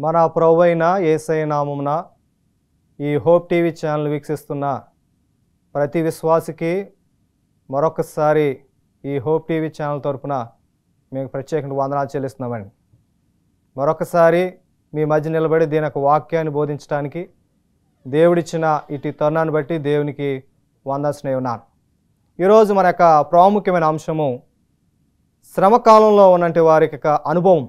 మన ప్రభువైన యేసయ్య నామమున ఈ హోప్ టీవీ ఛానల్ వీక్షిస్తున్న ప్రతి విశ్వాసికి మరొకసారి ఈ హోప్ టీవీ ఛానల్ తరపున మీకు ప్రత్యేకంగా వందనాలు చెల్లిస్తున్నామండి. మరొకసారి మీ మధ్య నిలబడి దీని యొక్క వాక్యాన్ని బోధించడానికి దేవుడిచ్చిన ఇటు తరుణాన్ని బట్టి దేవునికి వందాల్సిన ఉన్నాను. ఈరోజు మన యొక్క ప్రాముఖ్యమైన అంశము శ్రమకాలంలో ఉన్నంటి వారి యొక్క అనుభవం,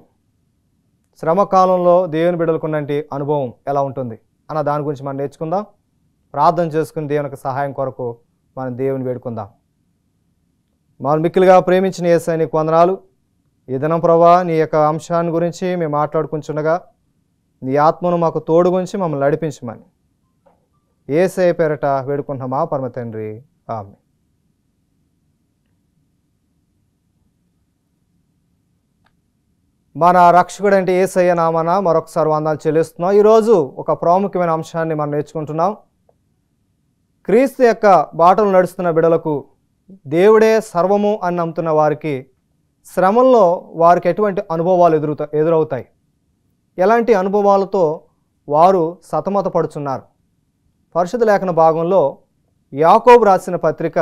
శ్రమకాలంలో దేవుని బిడ్డలకున్నటి అనుభవం ఎలా ఉంటుంది అన్న దాని గురించి మనం నేర్చుకుందాం. ప్రార్థన చేసుకుని దేవునికి సహాయం కొరకు మనం దేవుని వేడుకుందాం. మనం మిక్కిలిగా ప్రేమించిన యేసయ్య నీకు వందనాలు. ఈ దినం ప్రభా నీ యొక్క అంశాన్ని గురించి మేము మాట్లాడుకుంటుండగా నీ ఆత్మను మాకు తోడు గురించి మమ్మల్ని నడిపించమని యేసయ్య పేరట వేడుకుంటున్నామా పరమ తండ్రి, ఆమేన్. మన రక్షకుడు అంటే యేసయ్య నామన మరొకసారి వందనాలు చెల్లిస్తున్నాం. ఈరోజు ఒక ప్రాముఖ్యమైన అంశాన్ని మనం నేర్చుకుంటున్నాం. క్రీస్తు యొక్క బాటలు నడుస్తున్న బిడలకు దేవుడే సర్వము అని నమ్ముతున్న వారికి శ్రమల్లో వారికి ఎటువంటి అనుభవాలు ఎదురవుతాయి, ఎలాంటి అనుభవాలతో వారు సతమతపడుచున్నారు. పరిశుద్ధ లేఖన భాగంలో యాకోబు రాసిన పత్రిక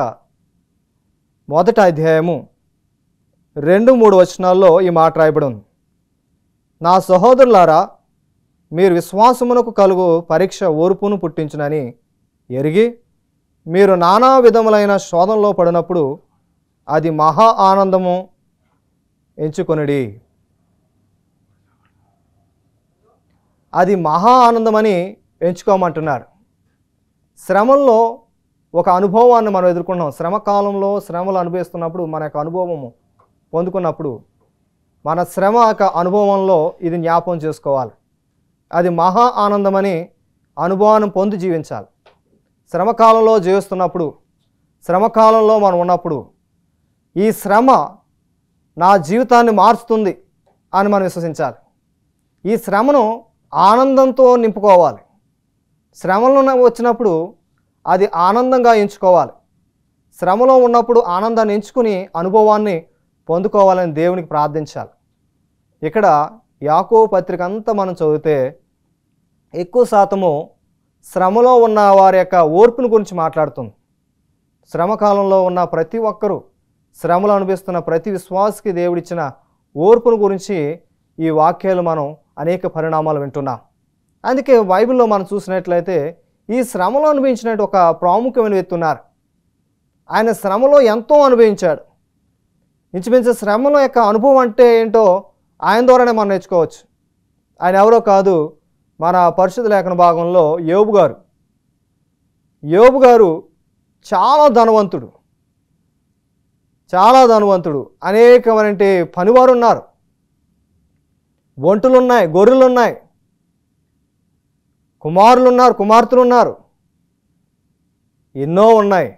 1వ అధ్యాయము 2-3 వచనాల్లో ఈ మాట రాయబడి ఉంది. నా సహోదరులారా, మీరు విశ్వాసమునకు కలుగు పరీక్ష ఓర్పును పుట్టించునని ఎరిగి మీరు నానా విధములైన శోధనలో పడినప్పుడు అది మహా ఆనందము ఎంచుకొనిడి. అది మహా ఆనందమని ఎంచుకోమంటున్నారు. శ్రమల్లో ఒక అనుభవాన్ని మనం ఎదుర్కొంటాం. శ్రమకాలంలో శ్రమలు అనుభవిస్తున్నప్పుడు మన యొక్క అనుభవము పొందుకున్నప్పుడు మన శ్రమ యొక్క అనుభవంలో ఇది జ్ఞాపకం చేసుకోవాలి. అది మహా ఆనందమని అనుభవాన్ని పొంది జీవించాలి. శ్రమకాలంలో జీవిస్తున్నప్పుడు, శ్రమకాలంలో మనం ఉన్నప్పుడు ఈ శ్రమ నా జీవితాన్ని మార్చుతుంది అని మనం విశ్వసించాలి. ఈ శ్రమను ఆనందంతో నింపుకోవాలి. శ్రమలు వచ్చినప్పుడు అది ఆనందంగా ఎంచుకోవాలి. శ్రమలో ఉన్నప్పుడు ఆనందాన్ని ఎంచుకుని అనుభవాన్ని పొందుకోవాలని దేవునికి ప్రార్థించాలి. ఇక్కడ యాకోబు పత్రిక అంతా మనం చదివితే ఎక్కువ శాతము శ్రమలో ఉన్న వారి యొక్క ఓర్పుని గురించి మాట్లాడుతుంది. శ్రమకాలంలో ఉన్న ప్రతి ఒక్కరూ, శ్రమలు అనుభవిస్తున్న ప్రతి విశ్వాసికి దేవుడిచ్చిన ఓర్పును గురించి ఈ వాక్యాలు మనం అనేక పరిణామాలు వింటున్నాం. అందుకే బైబిల్లో మనం చూసినట్లయితే ఈ శ్రమలో అనుభవించినట్టు ఒక ప్రాముఖ్యమైన వ్యక్తి ఉన్నారు. ఆయన శ్రమలో ఎంతో అనుభవించాడు. ఇంచుమించు శ్రమల యొక్క అనుభవం అంటే ఏంటో ఆయన ద్వారానే మనం నేర్చుకోవచ్చు. ఆయన ఎవరో కాదు, మన పరిశుద్ధ లేఖన భాగంలో యోబు గారు. యోబు గారు చాలా ధనవంతుడు, చాలా ధనవంతుడు. అనేకమైన పనివారు ఉన్నారు, ఒంటులు ఉన్నాయి, గొర్రెలు ఉన్నాయి, కుమారులు ఉన్నారు, కుమార్తెలు ఉన్నారు, ఎన్నో ఉన్నాయి.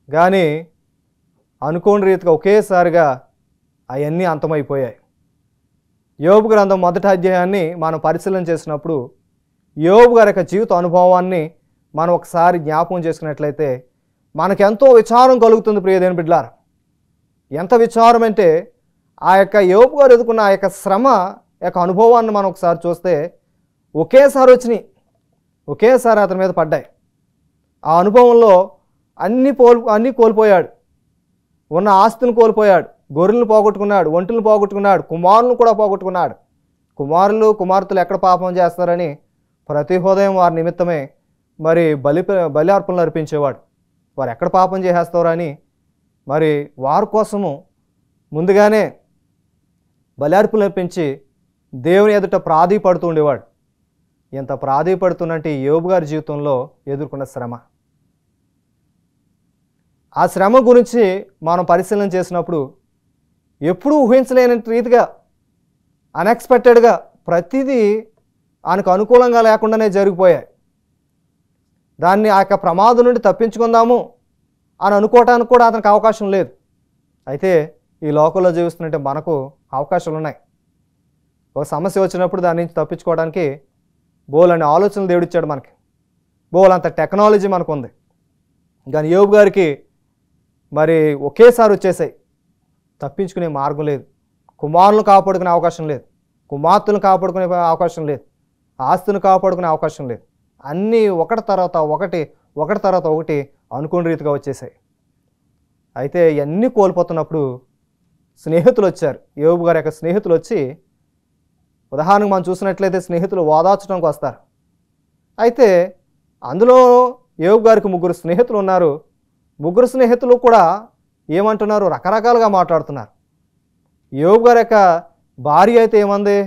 కానీ అనుకోని రీతిగా ఒకేసారిగా అవన్నీ అంతమైపోయాయి. యోబు గ్రంథం 1వ అధ్యాయాన్ని మనం పరిశీలన చేసినప్పుడు యోబు గారి యొక్క జీవిత అనుభవాన్ని మనం ఒకసారి జ్ఞాపకం చేసుకున్నట్లయితే మనకెంతో విచారం కలుగుతుంది. ప్రియదేవుని బిడ్డలారా, ఎంత విచారం అంటే ఆ యొక్క యోబు గారు ఎదుర్కొన్న ఆ యొక్క శ్రమ యొక్క అనుభవాన్ని మనం ఒకసారి చూస్తే ఒకేసారి వచ్చినాయి, ఒకేసారి అతని మీద పడ్డాయి. ఆ అనుభవంలో అన్నీ కోల్పోయాడు. ఉన్న ఆస్తిని కోల్పోయాడు, గొర్రెలను పోగొట్టుకున్నాడు, ఒంటెలను పోగొట్టుకున్నాడు, కుమారులను కూడా పోగొట్టుకున్నాడు. కుమారులు కుమార్తెలు ఎక్కడ పాపం చేస్తారని ప్రతి ఉదయం వారి నిమిత్తమే మరి బలి అర్పణలు అర్పించేవాడు. వారు ఎక్కడ పాపం చేసేస్తారని మరి వారి కోసము ముందుగానే బలి అర్పణలు అర్పించి దేవుని ఎదుట ప్రాధేయపడుతూ ఉండేవాడు. ఇంత ప్రాధేయపడుతున్నట్టు యోబు గారి జీవితంలో ఎదుర్కొన్న శ్రమ, ఆ శ్రమ గురించి మనం పరిశీలన చేసినప్పుడు ఎప్పుడూ ఊహించలేని రీతిగా అన్ఎక్స్పెక్టెడ్గా ప్రతిదీ ఆయనకు అనుకూలంగా లేకుండానే జరిగిపోయాయి. దాన్ని ఆ యొక్క ప్రమాదం నుండి తప్పించుకుందాము అని అనుకోవటానికి కూడా అతనికి అవకాశం లేదు. అయితే ఈ లోకంలో జీవిస్తున్నట్టే మనకు అవకాశాలు ఉన్నాయి. ఒక సమస్య వచ్చినప్పుడు దాని నుంచి తప్పించుకోవడానికి బోలని ఆలోచనలు దేవుడిచ్చాడు మనకి, బోలంత టెక్నాలజీ మనకు ఉంది. కానీ యోబు గారికి మరి ఒకేసారి వచ్చేసాయి, తప్పించుకునే మార్గం లేదు, కుమారులను కాపాడుకునే అవకాశం లేదు. కుమార్తెను కాపాడుకునే అవకాశం లేదు, ఆస్తులను కాపాడుకునే అవకాశం లేదు. అన్నీ ఒకటి తర్వాత ఒకటి అనుకోని రీతిగా వచ్చేసాయి. అయితే ఇవన్నీ కోల్పోతున్నప్పుడు స్నేహితులు వచ్చారు. యోబు గారి యొక్క స్నేహితులు వచ్చి, ఉదాహరణకు మనం చూసినట్లయితే స్నేహితులు ఓదార్చడానికి వస్తారు. అయితే అందులో యోబు గారికి 3 స్నేహితులు ఉన్నారు. 3 స్నేహితులు కూడా ఏమంటున్నారు? రకరకాలుగా మాట్లాడుతున్నారు. యోబు గారి యొక్క భార్య అయితే ఏమంది?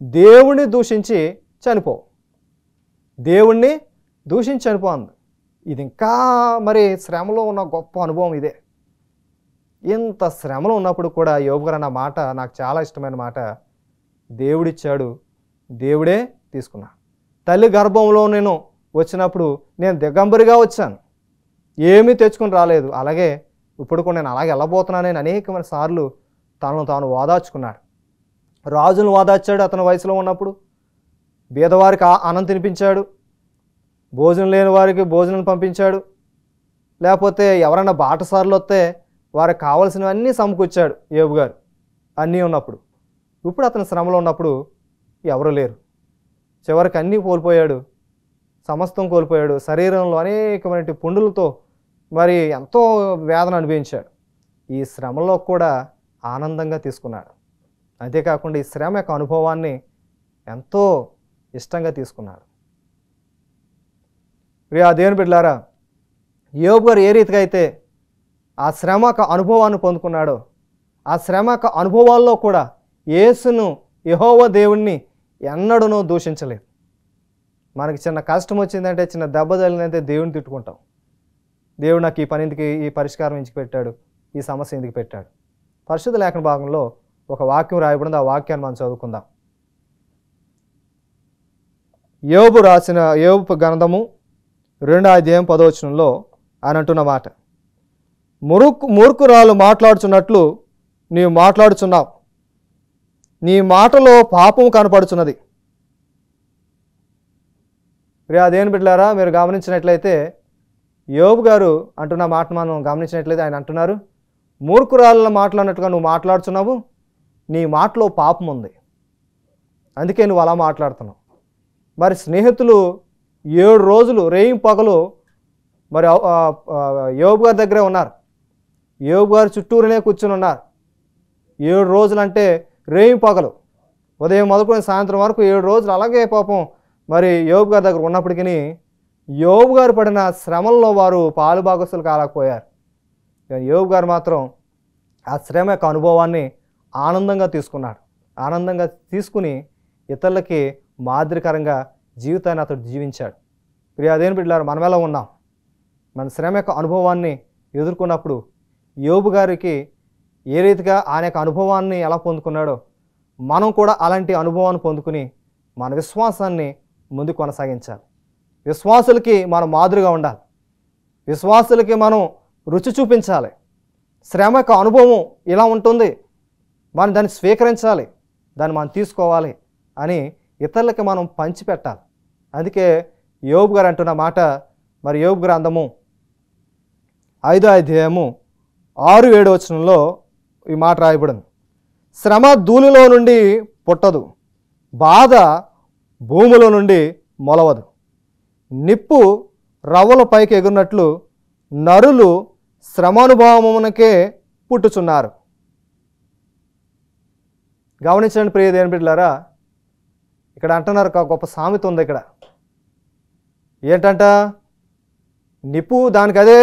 దేవుణ్ణి దూషించి చనిపో, దేవుణ్ణి దూషించి చనిపో అంది. ఇది ఇంకా మరి శ్రమలో ఉన్న గొప్ప అనుభవం ఇదే. ఇంత శ్రమలో ఉన్నప్పుడు కూడా యోబు గారు అన్న మాట నాకు చాలా ఇష్టమైన మాట. దేవుడిచ్చాడు, దేవుడే తీసుకున్నా. తల్లి గర్భంలో నేను వచ్చినప్పుడు నేను దిగంబరిగా వచ్చాను, ఏమీ తెచ్చుకొని రాలేదు. అలాగే ఇప్పుడు కూడా నేను అలాగే వెళ్ళబోతున్నానని అనేకమైన సార్లు తనను తాను ఓదార్చుకున్నాడు. రాజును ఓదార్చాడు అతని వయసులో ఉన్నప్పుడు. బీదవారికి అన్నం తినిపించాడు, భోజనం లేని వారికి భోజనం పంపించాడు. లేకపోతే ఎవరైనా బాటసారులు వస్తే వారికి కావలసినవన్నీ సమకూర్చాడు యోబు గారు అన్నీ ఉన్నప్పుడు. ఇప్పుడు అతను శ్రమలో ఉన్నప్పుడు ఎవరు లేరు. చివరికి అన్నీ కోల్పోయాడు, సమస్తం కోల్పోయాడు. శరీరంలో అనేకమైన పుండులతో మరి ఎంతో వేదన అనుభవించాడు. ఈ శ్రమలో కూడా ఆనందంగా తీసుకున్నాడు. అంతేకాకుండా ఈ శ్రమ యొక్క అనుభవాన్ని ఎంతో ఇష్టంగా తీసుకున్నాడు. ప్రియా దేవుని బిడ్డలారా, యోబు గారు ఏ రీతిగా అయితే ఆ శ్రమ యొక్క అనుభవాన్ని పొందుకున్నాడో, ఆ శ్రమ యొక్క అనుభవాల్లో కూడా యేసును, యెహోవా దేవుణ్ణి ఎన్నడూ దూషించలేదు. మనకి చిన్న కష్టం వచ్చిందంటే, చిన్న దెబ్బ తగిలిందంటే దేవుని తిట్టుకుంటాం. దేవుడు నాకు ఈ పని ఎందుకు, ఈ పరిష్కారం ఎందుకు పెట్టాడు, ఈ సమస్య ఎందుకు పెట్టాడు. పరిశుద్ధ లేఖన భాగంలో ఒక వాక్యం రాయబడింది. ఆ వాక్యాన్ని మనం చదువుకుందాం. యోబు రాసిన యోబు గ్రంథము 2వ అధ్యాయం 10వ వచనంలో ఆయన అంటున్న మాట, మూర్ఖురాలు మాట్లాడుచున్నట్లు నీవు మాట్లాడుచున్నావు, నీ మాటలో పాపం కనపడుచున్నది. ప్రియా దేవుని బిడ్డలారా, మీరు గమనించినట్లయితే యోబు గారు అంటున్న మాట మనం గమనించినట్లయితే ఆయన అంటున్నారు, మూర్ఖురాళ్ళ మాట్లాడినట్టుగా నువ్వు మాట్లాడుచున్నావు, నీ మాటలో పాపం ఉంది, అందుకే నువ్వు అలా మాట్లాడుతున్నావు. మరి స్నేహితులు 7 రోజులు రేయింపగలు మరి యోబు గారి దగ్గరే ఉన్నారు. యోబు గారు చుట్టూరునే కూర్చుని ఉన్నారు. 7 రోజులు అంటే రేయింపగలు, ఉదయం మొదలుకొని సాయంత్రం వరకు 7 రోజులు అలాగే పాపం మరి యోబు గారి దగ్గర ఉన్నప్పటికీ యోబు గారు పడిన శ్రమల్లో వారు పాలు భాగస్తులు కాలేకపోయారు. కానీ యోబు గారు మాత్రం ఆ శ్రమ యొక్క అనుభవాన్ని ఆనందంగా తీసుకున్నాడు. ఆనందంగా తీసుకుని ఇతరులకి మాదిరికరంగా జీవితాన్ని అతడు జీవించాడు. ప్రియా దేవుని బిడ్డలారా, మనం ఎలా ఉన్నాం? మన శ్రమ యొక్క అనుభవాన్ని ఎదుర్కొన్నప్పుడు యోబు గారికి ఏ రీతిగా ఆయన యొక్క అనుభవాన్ని ఎలా పొందుకున్నాడో మనం కూడా అలాంటి అనుభవాన్ని పొందుకుని మన విశ్వాసాన్ని ముందుకు కొనసాగించాలి. విశ్వాసులకి మనం మాదిరిగా ఉండాలి. విశ్వాసులకి మనం రుచి చూపించాలి. శ్రమ యొక్క అనుభవం ఇలా ఉంటుంది, మనం దాన్ని స్వీకరించాలి, దాన్ని మనం తీసుకోవాలి అని ఇతరులకి మనం పంచిపెట్టాలి. అందుకే యోబు గారు అంటున్న మాట, మరి యోబు గ్రంథము 5వ అధ్యాయము 6-7 వచనంలో ఈ మాట రాయబడింది. శ్రమ ధూళిలో నుండి పుట్టదు, బాధ భూమిలో నుండి మొలవదు. నిప్పు రవ్వల పైకి ఎగురినట్లు నరులు శ్రమానుభవమునకే పుట్టుచున్నారు. గమనించండి ప్రియ దేవుని బిడ్డలారా, ఇక్కడ అంటున్నారు, ఒక గొప్ప సామెత ఉంది ఇక్కడ. ఏంటంట? నిప్పు దానికి అదే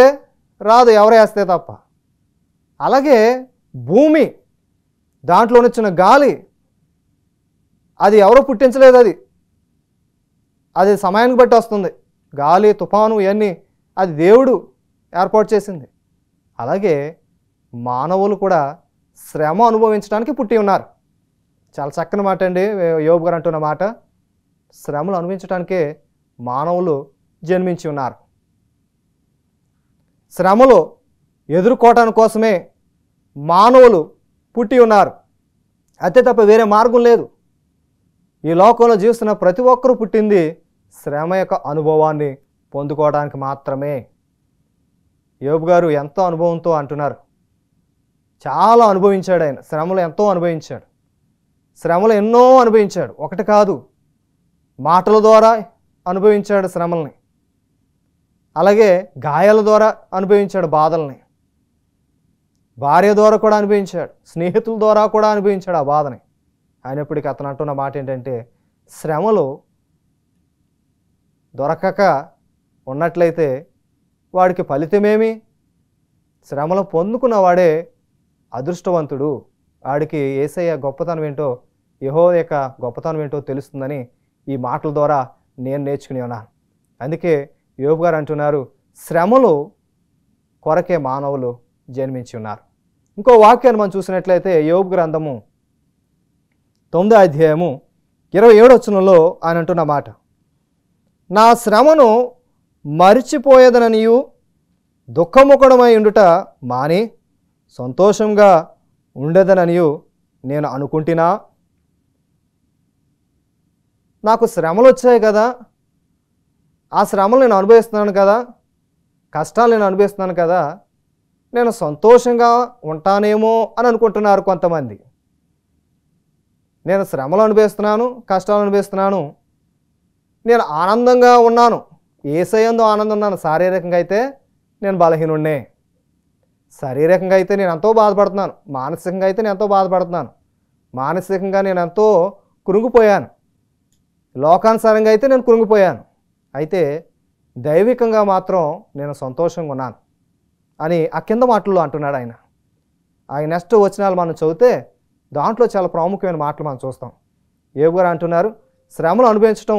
రాదు, ఎవరు వేస్తే తప్ప. అలాగే భూమి, దాంట్లో వచ్చిన గాలి, అది ఎవరో పుట్టించలేదు, అది సమయానికి బట్టి వస్తుంది. గాలి, తుఫాను ఇవన్నీ అది దేవుడు ఏర్పాటు చేసింది. అలాగే మానవులు కూడా శ్రమ అనుభవించడానికి పుట్టి ఉన్నారు. చాలా చక్కని మాట అండి యోబు గారు అంటున్న మాట. శ్రమలు అనుభవించడానికే మానవులు జన్మించి ఉన్నారు. శ్రమలు ఎదుర్కోవటానికి కోసమే మానవులు పుట్టి ఉన్నారు. అంతే తప్ప వేరే మార్గం లేదు. ఈ లోకంలో జీవిస్తున్న ప్రతి ఒక్కరూ పుట్టింది శ్రమ యొక్క అనుభవాన్ని పొందుకోవడానికి మాత్రమే. యోబు గారు ఎంతో అనుభవంతో అంటున్నారు, చాలా అనుభవించాడు ఆయన, శ్రమలు ఎంతో అనుభవించాడు. శ్రమలు ఎన్నో అనుభవించాడు. ఒకటి కాదు, మాటల ద్వారా అనుభవించాడు శ్రమల్ని, అలాగే గాయాల ద్వారా అనుభవించాడు బాధల్ని, భార్య ద్వారా కూడా అనుభవించాడు, స్నేహితుల ద్వారా కూడా అనుభవించాడు ఆ బాధని. అయినప్పటికీ అతను అంటున్న మాట ఏంటంటే, శ్రమలు దొరకక ఉన్నట్లయితే వాడికి ఫలితమేమి? శ్రమలు పొందుకున్న వాడే అదృష్టవంతుడు. వాడికి యేసయ్య గొప్పతనం ఏంటో, యెహోవా యొక్క గొప్పతనం ఏంటో తెలుస్తుందని ఈ మాటల ద్వారా నేను నేర్చుకుని ఉన్నాను. అందుకే యోబు గారు అంటున్నారు, శ్రమలు కొరకే మానవులు జన్మించి ఉన్నారు. ఇంకో వాక్యాన్ని మనం చూసినట్లయితే యోబు గ్రంథము 9వ అధ్యాయము 27వ వచనంలో ఆయన అంటున్న మాట, నా శ్రమను మరిచిపోయేదననియు దుఃఖముఖుడమై ఉండుట మాని సంతోషంగా ఉండేదననియు నేను అనుకుంటున్నా. నాకు శ్రమలు వచ్చాయి కదా, ఆ శ్రమలు నేను అనుభవిస్తున్నాను కదా, కష్టాలు నేను అనుభవిస్తున్నాను కదా, నేను సంతోషంగా ఉంటానేమో అని అనుకుంటున్నారు కొంతమంది. నేను శ్రమలు అనుభవిస్తున్నాను, కష్టాలు అనుభవిస్తున్నాను, నేను ఆనందంగా ఉన్నాను, యేసయ్యందు ఆనందం ఉన్నాను. శారీరకంగా అయితే నేను బలహీనుడినే, శారీరకంగా అయితే నేను ఎంతో బాధపడుతున్నాను, మానసికంగా అయితే నేను ఎంతో బాధపడుతున్నాను, మానసికంగా నేను ఎంతో కృంగిపోయాను, లోకానుసారంగా అయితే నేను కృంగిపోయాను, అయితే దైవికంగా మాత్రం నేను సంతోషంగా ఉన్నాను అని ఆ కింద మాటల్లో అంటున్నాడు ఆయన. ఆయన నెక్స్ట్ వచనాలు మనం చదివితే దాంట్లో చాలా ప్రాముఖ్యమైన మాటలు మనం చూస్తాం. యోబు గారు అంటున్నారు, శ్రమలు అనుభవించడం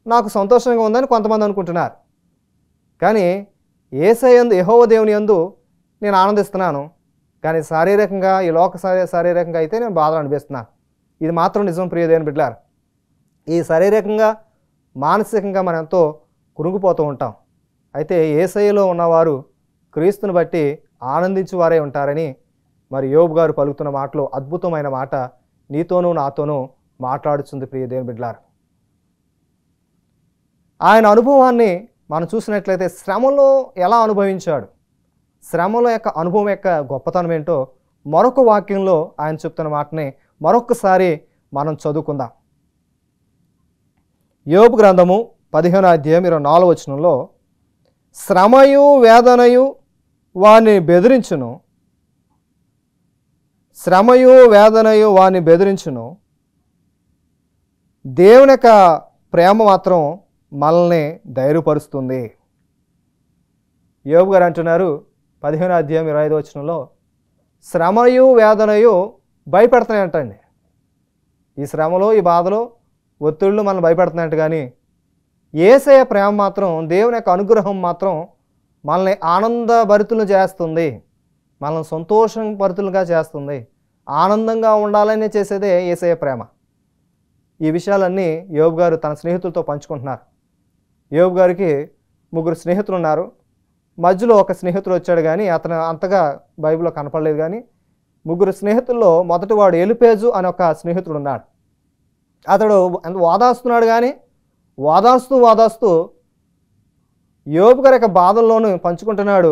నాకు సంతోషంగా ఉందని కొంతమంది అనుకుంటున్నారు, కానీ యేసయ్యందు యెహోవా దేవుని యందు నేను ఆనందిస్తున్నాను, కానీ శారీరకంగా ఈ లోక శారీరకంగా అయితే నేను బాధలు అనిపిస్తున్నాను. ఇది మాత్రం నిజం ప్రియ దేవుని బిడ్డలారా. ఈ శారీరకంగా మానసికంగా మనం ఎంతో కురుంగిపోతూ ఉంటాం. అయితే యేసయ్యలో ఉన్నవారు క్రీస్తుని బట్టి ఆనందించువారే ఉంటారని మరి యోబు గారు పలుకుతున్న మాటలో అద్భుతమైన మాట నీతోనూ నాతోనూ మాట్లాడుతుంది ప్రియ దేవుని బిడ్డలారా. ఆయన అనుభవాన్ని మనం చూసినట్లయితే శ్రమలో ఎలా అనుభవించాడు, శ్రమల యొక్క అనుభవం యొక్క గొప్పతనం ఏంటో మరొక వాక్యంలో ఆయన చెప్తున్న మాటని మరొకసారి మనం చదువుకుందాం. యోబు గ్రంథము 15వ అధ్యాయం 24వ వచనంలో, శ్రమయు వేదనయు వాని బెదిరించును, శ్రమయు వేదనయు వాని బెదిరించును, దేవుని యొక్క ప్రేమ మాత్రం మనల్ని ధైర్యపరుస్తుంది. యోబు గారు అంటున్నారు 15వ అధ్యాయం 25వ వచనంలో, శ్రమయు వేదనయు భయపెడుతున్నాయంటండి. ఈ శ్రమలో ఈ బాధలో ఒత్తిళ్ళు మనల్ని భయపెడుతున్నాయంట, కానీ యేసయ్య ప్రేమ మాత్రం, దేవుని యొక్క అనుగ్రహం మాత్రం మనల్ని ఆనందభరితులను చేస్తుంది, మనల్ని సంతోషభరితులుగా చేస్తుంది. ఆనందంగా ఉండాలని చేసేదే యేసయ్య ప్రేమ. ఈ విషయాలన్నీ యోబు గారు తన స్నేహితులతో పంచుకుంటున్నారు. యోబు గారికి 3 స్నేహితులు ఉన్నారు. మధ్యలో ఒక స్నేహితుడు వచ్చాడు, కానీ అతను అంతగా బైబిల్లో కనపడలేదు. కానీ 3 స్నేహితుల్లో మొదటివాడు ఎలిపేజు అనే ఒక స్నేహితుడు ఉన్నాడు. అతడు వాదాస్తున్నాడు, కానీ వాదాస్తూ యోబు గారి యొక్క బాధల్లోనూ పంచుకుంటున్నాడు.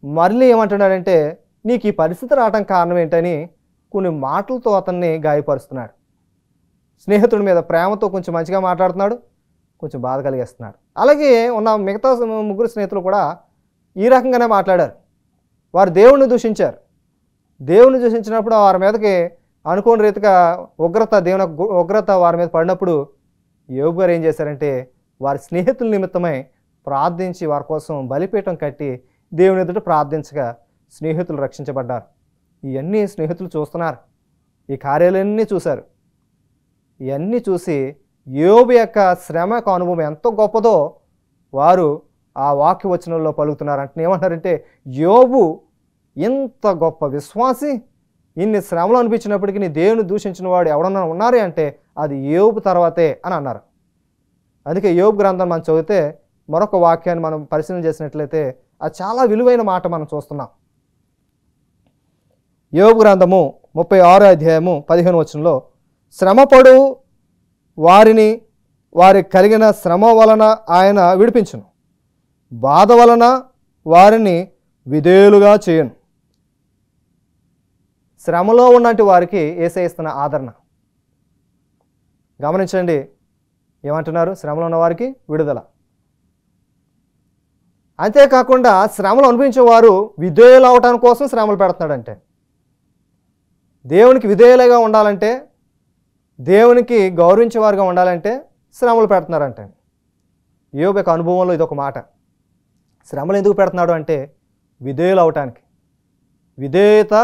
మళ్ళీ ఏమంటున్నాడంటే, నీకు ఈ పరిస్థితి రావటం కారణం ఏంటని కొన్ని మాటలతో అతన్ని గాయపరుస్తున్నాడు. స్నేహితుడి మీద ప్రేమతో కొంచెం మంచిగా మాట్లాడుతున్నాడు, కొంచెం బాధ కలిగిస్తున్నాడు. అలాగే ఉన్న మిగతా 3 స్నేహితులు కూడా ఈ రకంగానే మాట్లాడారు. వారు దేవుణ్ణి దూషించారు. దేవుని దూషించినప్పుడు వారి మీదకి అనుకోని రీతిగా దేవుని ఉగ్రత వారి మీద పడినప్పుడు యోబు గారు ఏం చేశారంటే, వారి స్నేహితుల నిమిత్తమై ప్రార్థించి వారి కోసం బలిపీఠం కట్టి దేవుని ఎదుట ప్రార్థించగా స్నేహితులు రక్షించబడ్డారు. ఇవన్నీ స్నేహితులు చూస్తున్నారు, ఈ కార్యాలన్నీ చూశారు. ఇవన్నీ చూసి యోబు యొక్క శ్రమ యొక్క అనుభవం ఎంతో గొప్పదో వారు ఆ వాక్య వచనంలో పలుకుతున్నారు. అంటే ఏమంటారంటే, యోబు ఇంత గొప్ప విశ్వాసి, ఇన్ని శ్రమలు అనిపించినప్పటికీ నీ దేవుని దూషించిన వాడు ఎవడన్నా ఉన్నారే అంటే అది యోబు తర్వాతే అని అన్నారు. అందుకే యోబు గ్రంథం మనం చదివితే మరొక వాక్యాన్ని మనం పరిశీలన చేసినట్లయితే అది చాలా విలువైన మాట మనం చూస్తున్నాం. యోబు గ్రంథము 36వ అధ్యాయము 15వ వచనంలో, శ్రమపడు వారిని వారి కలిగిన శ్రమ వలన ఆయన విడిపించును, బాధ వలన వారిని విధేయులుగా చేయను. శ్రమలో ఉన్నట్టు వారికి యేసయ్య ఇస్తున్న ఆదరణ. గమనించండి, ఏమంటున్నారు? శ్రమలో ఉన్న వారికి విడుదల. అంతేకాకుండా శ్రమలు అనుభవించేవారు విధేయులు అవటానికి కోసం శ్రమలు పెడుతున్నాడంటే, దేవునికి విధేయులుగా ఉండాలంటే, దేవునికి గౌరవించేవారుగా ఉండాలంటే శ్రమలు పెడుతున్నారంటే. యోబు యొక్క అనుభవంలో ఇదొక మాట. శ్రమలు ఎందుకు పెడుతున్నాడు అంటే విధేయులు అవటానికి, విధేయత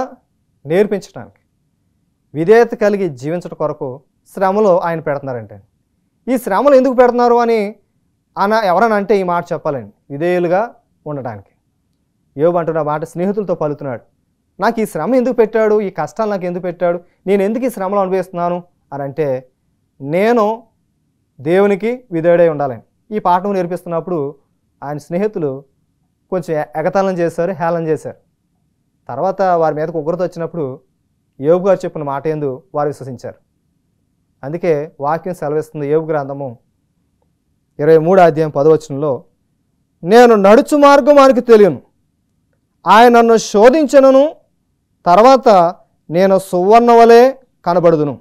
నేర్పించడానికి, విధేయత కలిగి జీవించడం కొరకు శ్రమలు ఆయన పెడుతున్నారంటే. ఈ శ్రమలు ఎందుకు పెడుతున్నారు అని ఎవరైనా అంటే ఈ మాట చెప్పాలండి, విధేయులుగా ఉండడానికి. యోబు అంటున్న మాట స్నేహితులతో పలుకుతున్నాడు. నాకు ఈ శ్రమ ఎందుకు పెట్టాడు, ఈ కష్టాలు నాకు ఎందుకు పెట్టాడు, నేను ఎందుకు ఈ శ్రమలు అనుభవిస్తున్నాను అని అంటే, నేను దేవునికి విధేయుడై ఉండాలని. ఈ పాఠం నేర్పిస్తున్నప్పుడు ఆయన స్నేహితులు కొంచెం ఎగతాళం చేశారు, హేళన చేశారు. తర్వాత వారి మీదకు ఉగ్రత వచ్చినప్పుడు యోబు గారు చెప్పిన మాట యందు వారు విశ్వసించారు. అందుకే వాక్యం సెలవిస్తుంది, యోబు గ్రంథము 23:10 నేను నడుచు మార్గం ఆయనకు తెలియను, ఆయన నన్ను శోధించను, తర్వాత నేను సువర్ణ వలె కనబడుదును.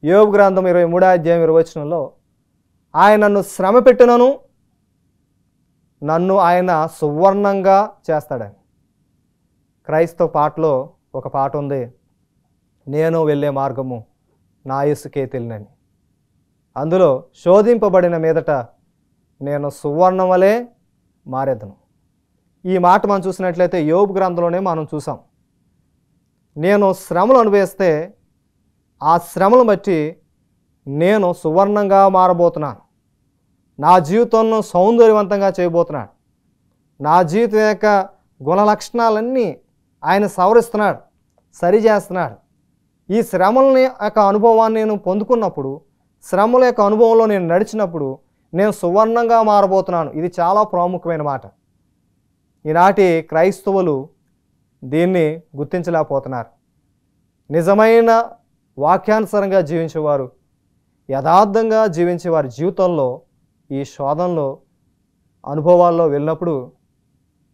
యోబు గ్రంథం 23:20 ఆయన నన్ను శ్రమ పెట్టినను, నన్ను ఆయన సువర్ణంగా చేస్తాడని. క్రైస్తవ పాటలో ఒక పాట ఉంది, నేను వెళ్ళే మార్గము నా యేసుకే తెలియనని. అందులో శోధింపబడిన మీదట నేను సువర్ణం వలె మారేదను. ఈ మాట మనం చూసినట్లయితే యోబు గ్రంథంలోనే మనం చూసాం. నేను శ్రమలు అనుభవిస్తే ఆ శ్రమలను బట్టి నేను సువర్ణంగా మారబోతున్నాను, నా జీవితంలో సౌందర్యవంతంగా చేయబోతున్నాడు, నా జీవితం యొక్క గుణ లక్షణాలన్నీ ఆయన సవరిస్తున్నాడు, సరిచేస్తున్నాడు. ఈ శ్రమలని యొక్క అనుభవాన్ని నేను పొందుకున్నప్పుడు, శ్రమల యొక్క అనుభవంలో నేను నడిచినప్పుడు నేను సువర్ణంగా మారబోతున్నాను. ఇది చాలా ప్రాముఖ్యమైన మాట. ఈనాటి క్రైస్తవులు దీన్ని గుర్తించలేకపోతున్నారు. నిజమైన వాక్యానుసారంగా జీవించేవారు, యథార్థంగా జీవించే వారి జీవితంలో ఈ శోధనలో అనుభవాల్లో వెళ్ళినప్పుడు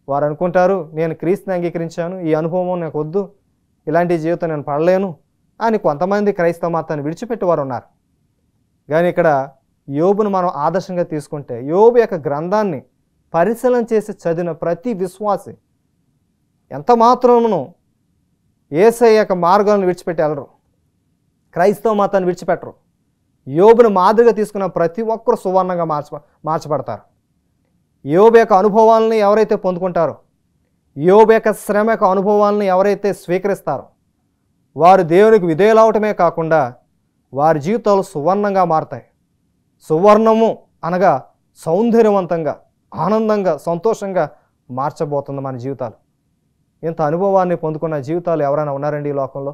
వారు అనుకుంటారు, నేను క్రీస్తుని అంగీకరించాను, ఈ అనుభవం నాకు వద్దు, ఇలాంటి జీవితం నేను పడలేను అని కొంతమంది క్రైస్తవ మతాన్ని విడిచిపెట్టేవారు ఉన్నారు. కానీ ఇక్కడ యోబును మనం ఆదర్శంగా తీసుకుంటే, యోబు యొక్క గ్రంథాన్ని పరిశీలన చేసి చదివిన ప్రతి విశ్వాసి ఎంత మాత్రమును యేసయ్య యొక్క మార్గాలను విడిచిపెట్టి వెళ్ళరు, క్రైస్తవ మతాన్ని విడిచిపెట్టరు. యోబును మాదిరిగా తీసుకున్న ప్రతి ఒక్కరు సువర్ణంగా మార్చబడతారు. యోబు యొక్క అనుభవాలని ఎవరైతే పొందుకుంటారో, యోబు యొక్క శ్రమ యొక్క అనుభవాలను ఎవరైతే స్వీకరిస్తారో, వారు దేవునికి విధేయులవటమే కాకుండా వారి జీవితాలు సువర్ణంగా మారతాయి. సువర్ణము అనగా సౌందర్యవంతంగా, ఆనందంగా, సంతోషంగా మార్చబోతుంది మన జీవితాలు. ఇంత అనుభవాన్ని పొందుకున్న జీవితాలు ఎవరైనా ఉన్నారండి ఈ లోకంలో?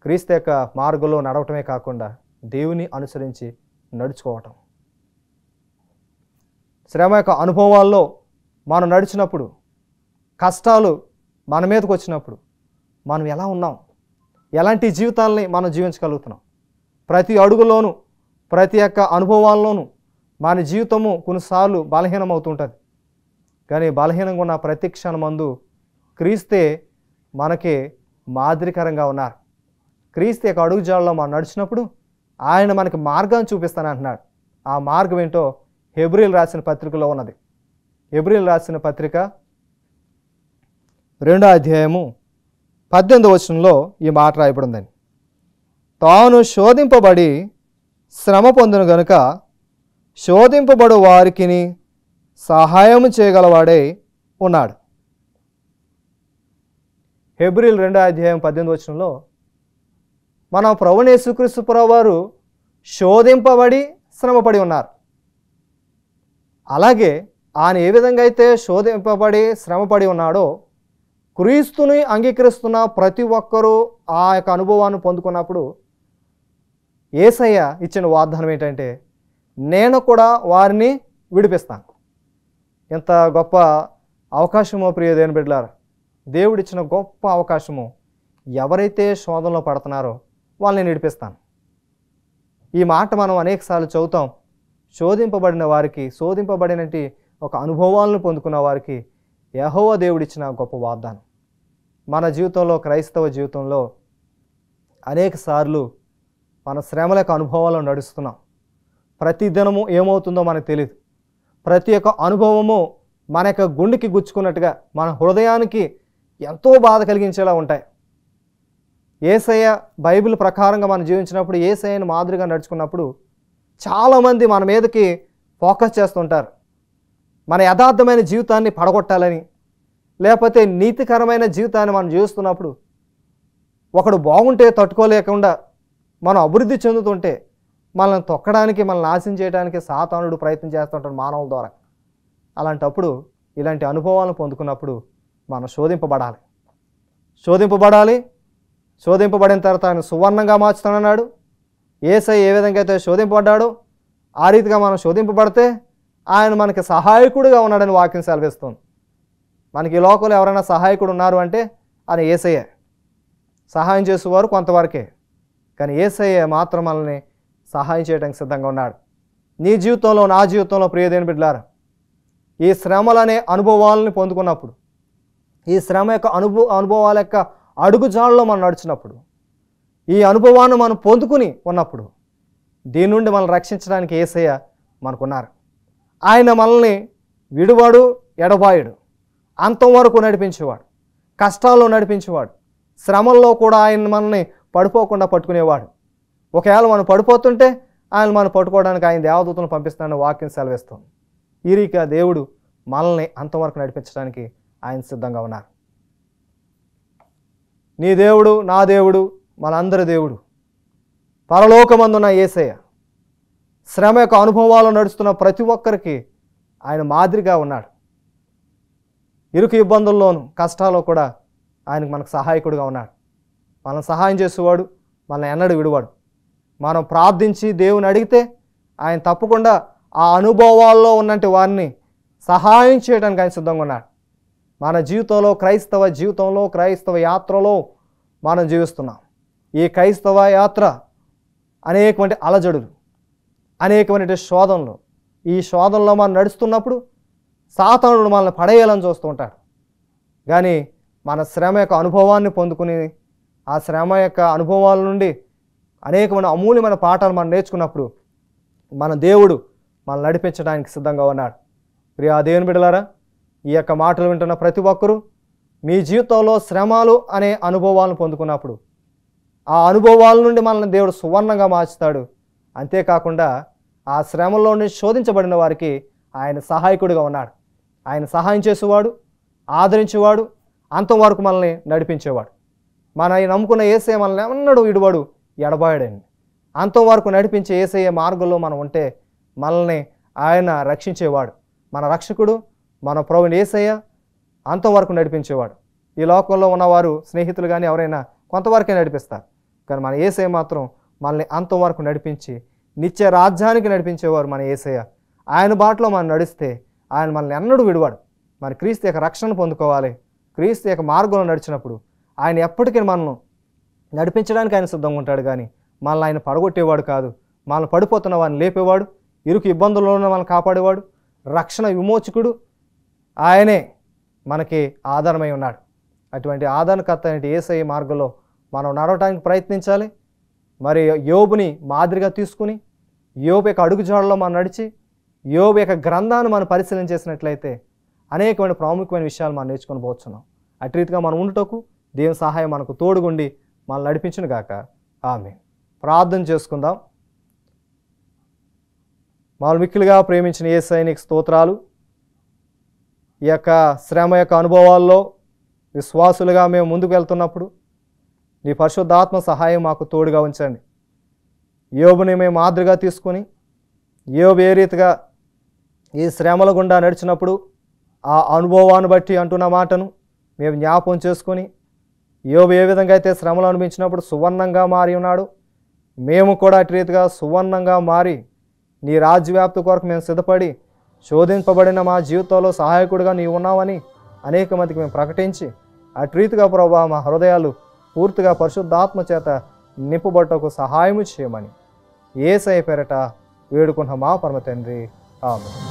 క్రీస్తు యొక్క మార్గంలో నడవటమే కాకుండా దేవుని అనుసరించి నడుచుకోవటం. శ్రమ యొక్క అనుభవాల్లో మనం నడిచినప్పుడు, కష్టాలు మన మీదకి వచ్చినప్పుడు మనం ఎలా ఉన్నాం, ఎలాంటి జీవితాలని మనం జీవించగలుగుతున్నాం? ప్రతి అడుగులోనూ, ప్రతి ఒక్క అనుభవాల్లోనూ మన జీవితము కొన్నిసార్లు బలహీనం అవుతుంటుంది. కానీ బలహీనంగా ఉన్న ప్రతి క్షణమందు క్రీస్తే మనకి మాదిరికరంగా ఉన్నారు. క్రీస్తు యొక్క అడుగుజాడలో మనం నడిచినప్పుడు ఆయన మనకి మార్గాన్ని చూపిస్తానంటున్నాడు. ఆ మార్గం ఏంటో హెబ్రీయులు రాసిన పత్రికలో ఉన్నది. హెబ్రీయులు రాసిన పత్రిక 2:18 ఈ మాట రాయబడిందని, తాను శోధింపబడి శ్రమ పొందిన గనుక శోధింపబడు వారికి సహాయం చేయగలవాడే ఉన్నాడు. హెబ్రీయులు 2:18 మన ప్రభువైన యేసుక్రీస్తు ప్రభువారు శోధింపబడి శ్రమపడి ఉన్నారు. అలాగే ఆయన ఏ విధంగా అయితే శోధింపబడి శ్రమపడి ఉన్నాడో, క్రీస్తుని అంగీకరిస్తున్న ప్రతి ఒక్కరూ ఆ యొక్క అనుభవాన్ని పొందుకున్నప్పుడు యేసయ్య ఇచ్చిన వాగ్దానం ఏంటంటే, నేను కూడా వారిని విడిపిస్తాను. ఎంత గొప్ప అవకాశమో ప్రియ దేవుని బిడ్డలారా, దేవుడిచ్చిన గొప్ప అవకాశము. ఎవరైతే శోధనలో పడుతున్నారో వాళ్ళని విడిపిస్తాను. ఈ మాట మనం అనేకసార్లు చదువుతాం. శోధింపబడిన వారికి, శోధింపబడినటి ఒక అనుభవాలను పొందుకున్న వారికి యెహోవా దేవుడిచ్చిన గొప్ప వాగ్దానం. మన జీవితంలో, క్రైస్తవ జీవితంలో అనేక సార్లు మన శ్రమల యొక్క అనుభవాల్లో నడుస్తున్నాం. ప్రతి దినము ఏమవుతుందో మనకు తెలియదు. ప్రతి ఒక్క అనుభవము మన యొక్క గుండెకి గుచ్చుకున్నట్టుగా మన హృదయానికి ఎంతో బాధ కలిగించేలా ఉంటాయి. యేసయ్య బైబిల్ ప్రకారంగా మనం జీవించినప్పుడు, యేసయ్యను మాదిరిగా నడుచుకున్నప్పుడు చాలామంది మన మీదకి ఫోకస్ చేస్తుంటారు. మన యథార్థమైన జీవితాన్ని పడగొట్టాలని, లేకపోతే నీతికరమైన జీవితాన్ని మనం జీవిస్తున్నప్పుడు ఒకడు బాగుంటే తట్టుకోలేకుండా మనం అభివృద్ధి చెందుతుంటే మనల్ని తొక్కడానికి, మనల్ని నాశనం చేయడానికి సాతానుడు ప్రయత్నం చేస్తుంటాడు మానవుల ద్వారా. అలాంటప్పుడు ఇలాంటి అనుభవాలను పొందుకున్నప్పుడు మనం శోధింపబడిన తర్వాత ఆయన సువర్ణంగా మార్చుతానన్నాడు. యేసయ్య ఏ విధంగా అయితే శోధింపబడ్డాడో ఆ రీతిగా మనం శోధింపబడితే ఆయన మనకి సహాయకుడిగా ఉన్నాడని వాక్యం సెలవిస్తుంది. మనకి ఈ లోకంలో ఎవరైనా సహాయకుడు ఉన్నారు అంటే ఆయన యేసయ్య. సహాయం చేసేవారు కొంతవరకే, కానీ యేసయ్య మాత్రం మనల్ని సహాయం చేయడానికి సిద్ధంగా ఉన్నాడు. నీ జీవితంలో, నా జీవితంలో ప్రియదేని బిడ్డలారా, ఈ శ్రమలనే అనుభవాలను పొందుకున్నప్పుడు, ఈ శ్రమ యొక్క అనుభవాల యొక్క అడుగుజాడలో మనం నడిచినప్పుడు, ఈ అనుభవాన్ని మనం పొందుకుని ఉన్నప్పుడు దీని నుండి మనం రక్షించడానికి యేసయ్య మనకున్నారు. ఆయన మనల్ని విడువాడు, ఎడబాయుడు, అంతం వరకు నడిపించేవాడు, కష్టాల్లో నడిపించేవాడు, శ్రమల్లో కూడా ఆయన మనల్ని పడిపోకుండా పట్టుకునేవాడు. ఒకవేళ మనం పడిపోతుంటే ఆయన మనం పట్టుకోవడానికి ఆయన దేవదూతలను పంపిస్తానని వాక్యం సెలవిస్తుంది. ఈ రీతిగా దేవుడు మనల్ని అంతవరకు నడిపించడానికి ఆయన సిద్ధంగా ఉన్నారు. నీ దేవుడు, నా దేవుడు, మనందరి దేవుడు, పరలోకమందున్న యేసయ్య శ్రమ యొక్క అనుభవాలు నడుస్తున్న ప్రతి ఒక్కరికి ఆయన మాదిరిగా ఉన్నాడు. ఇరుకు ఇబ్బందుల్లోనూ, కష్టాల్లో కూడా ఆయనకు మనకు సహాయకుడిగా ఉన్నాడు. మనం సహాయం చేసేవాడు, మనల్ని ఎన్నడూ విడువాడు. మనం ప్రార్థించి దేవుని అడిగితే ఆయన తప్పకుండా ఆ అనుభవాల్లో ఉన్నట్టు వారిని సహాయం చేయడానికి ఆయన సిద్ధంగా ఉన్నాడు. మన జీవితంలో, క్రైస్తవ యాత్రలో మనం జీవిస్తున్నాం. ఈ క్రైస్తవ యాత్ర అనేకమంది అలజడులు, అనేకమైన శోధనలు, ఈ శోధనలో మనం నడుస్తున్నప్పుడు సాతానుడు మనల్ని పడేయాలని చూస్తూ ఉంటాడు. కానీ మన శ్రమ యొక్క అనుభవాన్ని పొందుకుని, ఆ శ్రమ యొక్క అనుభవాల నుండి అనేకమైన అమూల్యమైన పాఠాలు మనం నేర్చుకున్నప్పుడు మన దేవుడు మనల్ని నడిపించడానికి సిద్ధంగా ఉన్నాడు. ప్రియా దేవుని బిడ్డలారా, ఈ యొక్క మాటలు వింటున్న ప్రతి ఒక్కరూ మీ జీవితంలో శ్రమలు అనే అనుభవాలను పొందుకున్నప్పుడు ఆ అనుభవాల నుండి మనల్ని దేవుడు సువర్ణంగా మార్చుతాడు. అంతేకాకుండా ఆ శ్రమలో నుండి శోధించబడిన వారికి ఆయన సహాయకుడిగా ఉన్నాడు. ఆయన సహాయం చేసేవాడు, ఆదరించేవాడు, అంతవరకు మనల్ని నడిపించేవాడు. మన నమ్ముకున్న యేసయ్య మనల్ని ఎన్నడూ విడువాడు, ఎడబాయడండి. అంతవరకు నడిపించే యేసయ్య మార్గంలో మనం ఉంటే మనల్ని ఆయన రక్షించేవాడు. మన రక్షకుడు, మన ప్రభువు యేసయ్య అంతవరకు నడిపించేవాడు. ఈ లోకంలో ఉన్నవారు, స్నేహితులు కానీ ఎవరైనా కొంతవరకే నడిపిస్తారు, కానీ మన యేసయ్య మాత్రం మనల్ని అంతవరకు నడిపించి నిత్య రాజ్యానికి నడిపించేవారు మన యేసయ్య. ఆయన బాటలో మనం నడిస్తే ఆయన మనల్ని ఎన్నడూ విడువాడు. మన క్రీస్తు యొక్క రక్షణ పొందుకోవాలి. క్రీస్తు యొక్క మార్గంలో నడిచినప్పుడు ఆయన ఎప్పటికీ మనల్ని నడిపించడానికి ఆయన సిద్ధంగా ఉంటాడు. కానీ మనల్ని ఆయన పడగొట్టేవాడు కాదు. మనల్ని పడిపోతున్న వారిని లేపేవాడు, ఇరుకు ఇబ్బందుల్లో ఉన్న మనల్ని కాపాడేవాడు, రక్షణ విమోచకుడు ఆయనే మనకి ఆధారమై ఉన్నాడు. అటువంటి ఆధారకర్త అయిన యేసయ్య మార్గంలో మనం నడవడానికి ప్రయత్నించాలి. మరి యోబుని మాదిరిగా తీసుకుని యోబు యొక్క అడుగుజాడలో మనం నడిచి యోబు యొక్క గ్రంథాన్ని మనం పరిశీలన చేసినట్లయితే అనేకమైన ప్రాముఖ్యమైన విషయాలు మనం నేర్చుకొని పోతున్నాం. అటు రీతిగా మనం ఉండుటకు దేవుని సహాయం మనకు తోడుగుండి మనల్ని నడిపించును గాక. ఆమేన్. ప్రార్థన చేసుకుందాం. మమ్మల్ని మిక్కిలిగా ప్రేమించిన యేసయ్య నీకు స్తోత్రాలు. ఈ యొక్క శ్రమ యొక్క అనుభవాల్లో విశ్వాసులుగా మేము ముందుకు వెళ్తున్నప్పుడు నీ పరిశుద్ధాత్మ సహాయం మాకు తోడుగా ఉంచండి. యోబుని మేము మాదిరిగా తీసుకొని యోబు ఏ రీతిగా ఈ శ్రమల గుండా నడిచినప్పుడు ఆ అనుభవాన్ని బట్టి అంటున్న మాటను మేము జ్ఞాపకం చేసుకొని యోబు ఏ విధంగా అయితే శ్రమలు అనిపించినప్పుడు సువర్ణంగా మారి ఉన్నాడు, మేము కూడా అటు రీతిగా సువర్ణంగా మారి నీ రాజ్యవ్యాప్తి కొరకు మేము సిద్ధపడి శోధింపబడిన మా జీవితంలో సహాయకుడిగా నీవు ఉన్నావని అనేక మందికి మేము ప్రకటించి అటు రీతిగా ప్రభువా మా హృదయాలు పూర్తిగా పరిశుద్ధాత్మ చేత నింపబట్టకు సహాయము చేయమని యేసయ్య పేరట వేడుకున్న మా పరమ తండ్రి. ఆమేన్.